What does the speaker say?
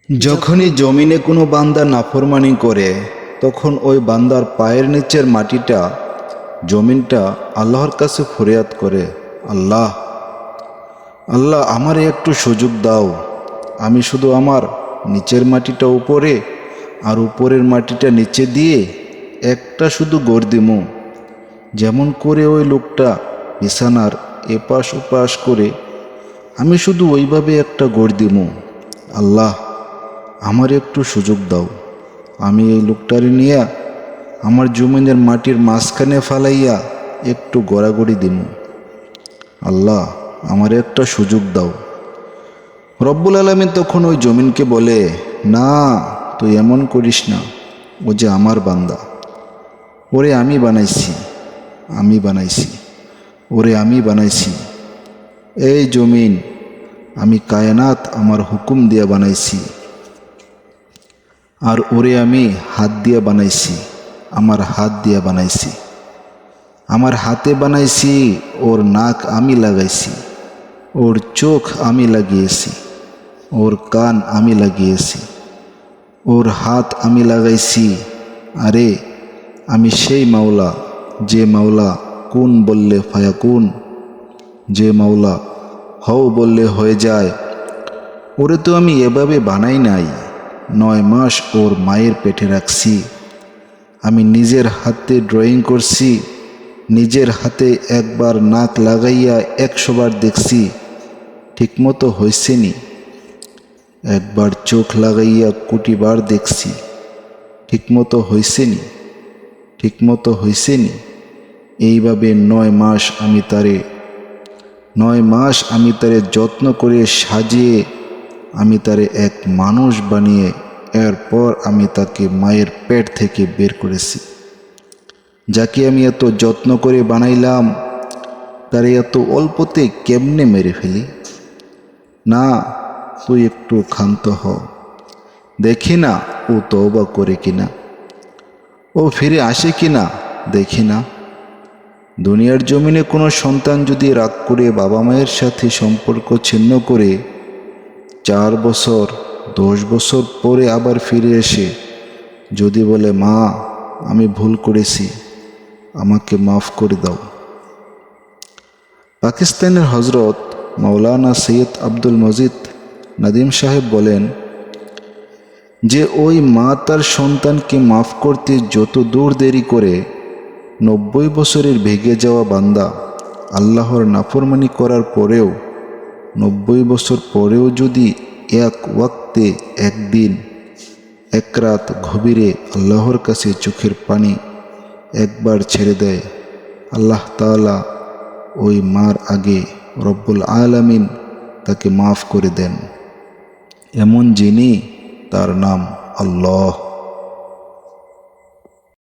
যখনই জমিনে কোনো বান্দা নাফরমানি করে তখন ওই বান্দার পায়ের নিচের মাটিটা জমিনটা আল্লাহর কাছে ফরিয়াদ করে, আল্লাহ আল্লাহ আমারে একটু সুযোগ দাও, আমি শুধু আমার নিচের মাটিটা উপরে আর উপরের মাটিটা নিচে দিয়ে একটা শুধু গড় দিমু। যেমন করে ওই লোকটা বিছানার এপাশ ওপাশ করে আমি শুধু ওইভাবে একটা গড় দিমু। আল্লাহ আমার একটু সুযোগ দাও, আমি এই লোকটারে নিয়ে আমার জমিনের মাটির মাঝখানে ফালাইয়া একটু গড়াগড়ি দিমু। আল্লাহ আমার একটা সুযোগ দাও। রব্বুল আলামিন তখন ওই জমিনকে বলে, না তুই এমন করিস না, ও যে আমার বান্দা, ওরে আমি বানাইছি, ওরে আমি বানাইছি। এই জমিন আমি কায়নাত আমার হুকুম দিয়া বানাইছি, আর ওরে আমি হাত দিয়া বানাইছি, আমার হাত দিয়া বানাইছি, আমার হাতে বানাইছি, ওর নাক আমি লাগাইছি, ওর চোখ আমি লাগিয়েছি, ওর কান আমি লাগিয়েছি, ওর হাত আমি লাগাইছি। আরে আমি সেই মাওলা, যে মাওলা কুন বললে ফায়াকুন, যে মাওলা হও বললে হয়ে যায়। ওরে তো আমি এভাবে বানাই নাই, 9 মাস ওর মায়ের পেটে রাখছি, আমি নিজের হাতে ড্রয়িং করছি, নিজের হাতে একবার নাক লাগাইয়া 100 বার দেখছি, ঠিকমতো হয়েছে নি। একবার চোখ লাগাইয়া 1 কোটি বার দেখছি, ঠিকমতো হয়েছে নি। এইভাবে 9 মাস আমি তারে যত্ন করে সাজিয়ে আমি তারে এক মানুষ বানিয়ে এরপর আমি তাকে মায়ের পেট থেকে বের করেছি। যাকে আমি এত যত্ন করে বানাইলাম তারে এত অল্পতে কেমনে মেরে ফেলি? না, তুই একটু ক্ষান্ত হ, দেখি না ও তওবা করে কিনা, ও ফিরে আসে কিনা দেখি না। দুনিয়ার জমিনে কোনো সন্তান যদি রাগ করে বাবা মায়ের সাথে সম্পর্ক ছিন্ন করে 4 বছর 10 বছর পরে আবার ফিরে এসে যদি বলে, মা আমি ভুল করেছি, আমাকে মাফ করে দাও। পাকিস্তানের হজরত মাওলানা সৈয়দ আব্দুল মজিদ নাদিম সাহেব বলেন যে ওই মা তার সন্তানকে মাফ করতে যত দূর দেরি করে, 90 বছরের ভেগে যাওয়া বান্দা আল্লাহর নাফরমানি করার পরেও 90 বছর পরেও যদি এক ওয়াক্তে একদিন এক রাত গভীরে আল্লাহর কাছে চোখের পানি একবার ছেড়ে দেয়, আল্লাহ তাআলা ওই মার আগে রব্বুল আলামিন তাকে মাফ করে দেন। এমন যিনি, তার নাম আল্লাহ।